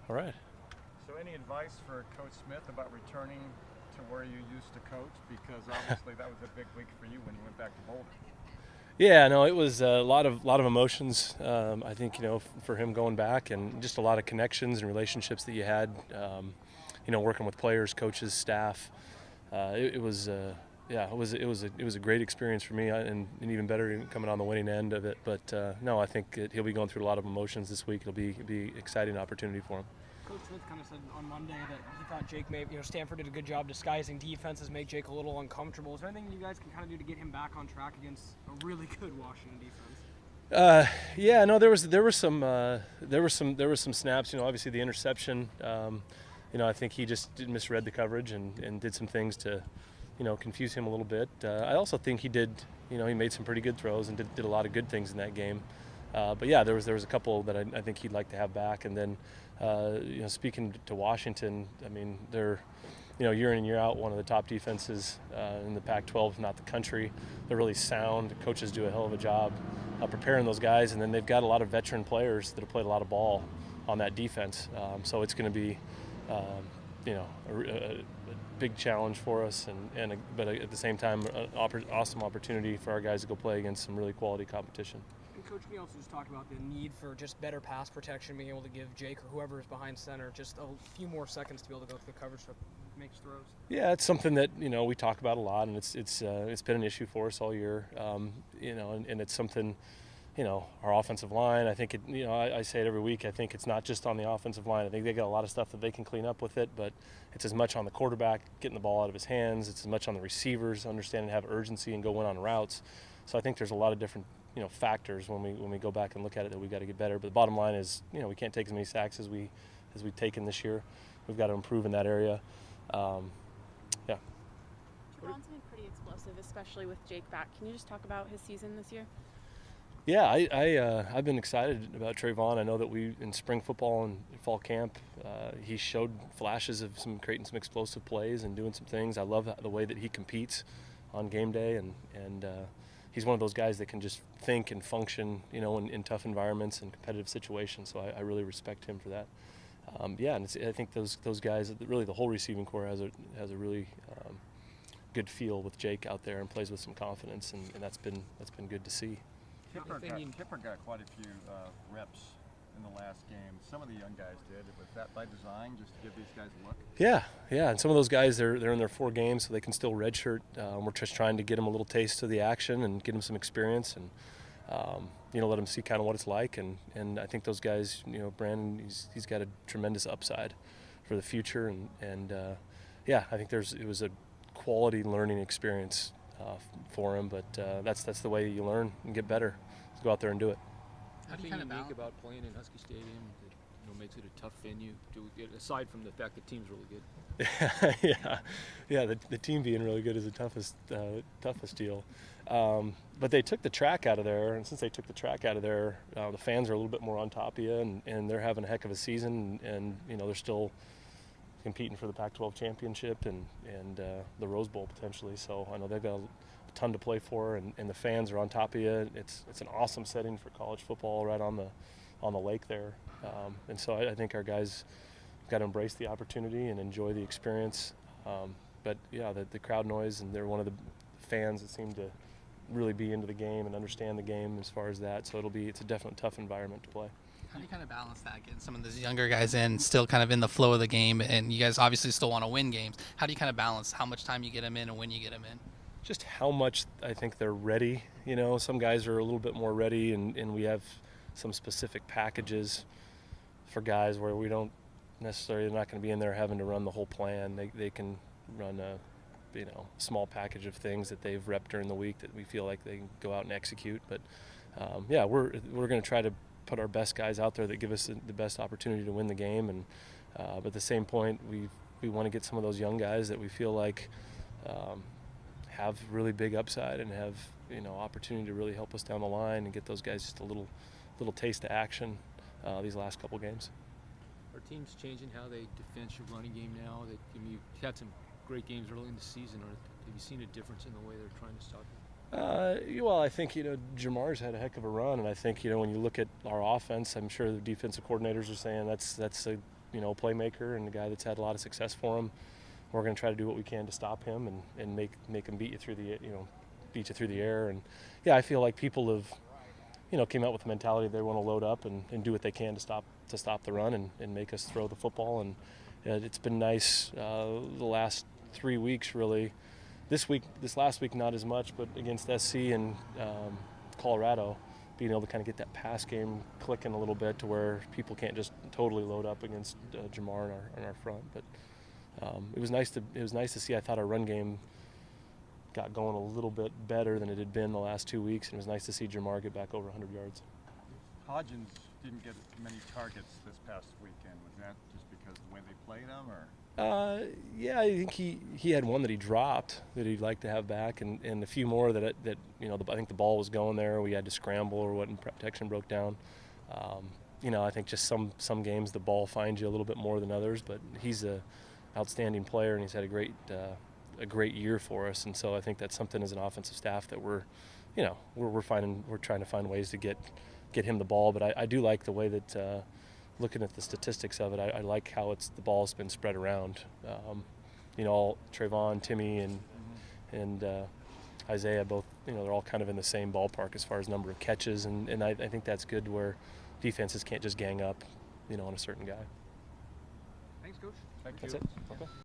All right. So any advice for Coach Smith about returning to where you used to coach? Because obviously that was a big week for you when you went back to Boulder. Yeah, no, it was a lot of emotions. I think for him going back, and just a lot of connections and relationships that you had. Working with players, coaches, staff. It was. Yeah, it was a great experience for me, and even better coming on the winning end of it. But no, I think he'll be going through a lot of emotions this week. It'll be an exciting opportunity for him. Coach Smith kind of said on Monday that he thought Jake Stanford did a good job disguising defenses, make Jake a little uncomfortable. Is there anything you guys can kind of do to get him back on track against a really good Washington defense? Yeah, no, there was some snaps. Obviously the interception. I think he just misread the coverage and did some things to, confuse him a little bit. I also think he did. He made some pretty good throws and did a lot of good things in that game. But yeah, there was a couple that I think he'd like to have back. And then, speaking to Washington, I mean, they're, year in and year out, one of the top defenses in the Pac-12, if not the country. They're really sound. The coaches do a hell of a job preparing those guys, and then they've got a lot of veteran players that have played a lot of ball on that defense. So it's going to be, a big challenge for us, but at the same time, an awesome opportunity for our guys to go play against some really quality competition. And Coach, we also just talked about the need for just better pass protection, being able to give Jake or whoever is behind center just a few more seconds to be able to go through the coverage to make throws. Yeah, it's something that we talk about a lot, and it's been an issue for us all year. And it's something. Our offensive line, I think I say it every week, I think it's not just on the offensive line. I think they got a lot of stuff that they can clean up with it, but it's as much on the quarterback getting the ball out of his hands. It's as much on the receivers understanding to have urgency and go in on routes. So I think there's a lot of different, factors when we go back and look at it that we got to get better. But the bottom line is, we can't take as many sacks as we've taken this year. We've got to improve in that area. Yeah. Javon's been pretty explosive, especially with Jake back. Can you just talk about his season this year? Yeah, I've been excited about Trayvon. I know that in spring football and fall camp, he showed flashes of creating some explosive plays and doing some things. I love the way that he competes on game day, and he's one of those guys that can just think and function, in tough environments and competitive situations. So I really respect him for that. Yeah, and I think those guys, really the whole receiving corps has a really good feel with Jake out there and plays with some confidence, and that's been good to see. Kipper got quite a few reps in the last game. Some of the young guys did. Was that by design, just to give these guys a look? Yeah, and some of those guys, they're in their 4 games, so they can still redshirt. We're just trying to get them a little taste of the action and get them some experience, and let them see kind of what it's like. And I think those guys, Brandon, he's got a tremendous upside for the future, and yeah, I think it was a quality learning experience for him, but that's the way you learn and get better. Go out there and do it. How do you kind of unique about playing in Husky Stadium that makes it a tough venue? Aside from the fact the team's really good. yeah. The team being really good is the toughest deal. But they took the track out of there, and since they took the track out of there, the fans are a little bit more on top of you, and they're having a heck of a season, and they're still competing for the Pac-12 championship and the Rose Bowl potentially. So I know they've got a ton to play for, and the fans are on top of you. It's an awesome setting for college football right on the lake there. And so I think our guys have got to embrace the opportunity and enjoy the experience. But yeah, the crowd noise, and they're one of the fans that seem to really be into the game and understand the game as far as that. So it's a definitely tough environment to play. How do you kind of balance that, getting some of those younger guys in, still kind of in the flow of the game, and you guys obviously still want to win games? How do you kind of balance how much time you get them in and when you get them in? Just how much I think they're ready. Some guys are a little bit more ready, and we have some specific packages for guys where we don't necessarily, they're not going to be in there having to run the whole plan. They can run a small package of things that they've repped during the week that we feel like they can go out and execute. But yeah, we're going to try to put our best guys out there that give us the best opportunity to win the game, and but at the same point we want to get some of those young guys that we feel like have really big upside and have opportunity to really help us down the line, and get those guys just a little taste of action these last couple games. Are teams changing how they defend your running game now? You've had some great games early in the season, or have you seen a difference in the way they're trying to stop you? Well, I think Jamar's had a heck of a run, and I think when you look at our offense, I'm sure the defensive coordinators are saying that's a playmaker and a guy that's had a lot of success for him. We're going to try to do what we can to stop him and make him beat you through the air. And yeah, I feel like people have came out with the mentality they want to load up and do what they can to stop the run and make us throw the football. And it's been nice the last 3 weeks really. This last week not as much, but against SC and Colorado, being able to kind of get that pass game clicking a little bit to where people can't just totally load up against Jamar in our front. But it was nice to see. I thought our run game got going a little bit better than it had been the last 2 weeks, and it was nice to see Jamar get back over 100 yards. Hodgins didn't get many targets this past weekend. Was that just because of the way they played him, or? Yeah, I think he had one that he dropped that he'd like to have back, and a few more that I think the ball was going there. We had to scramble or what, and protection broke down. I think just some games the ball finds you a little bit more than others, but he's a outstanding player and he's had a great year for us, and so I think that's something as an offensive staff that we're trying to find ways to get him the ball. But I do like the way that looking at the statistics of it, I like how the ball's been spread around. Trayvon, Timmy, and Isaiah both, they're all kind of in the same ballpark as far as number of catches, and I think that's good where defenses can't just gang up, on a certain guy. Thanks, Coach. Thank That's you. it. Okay.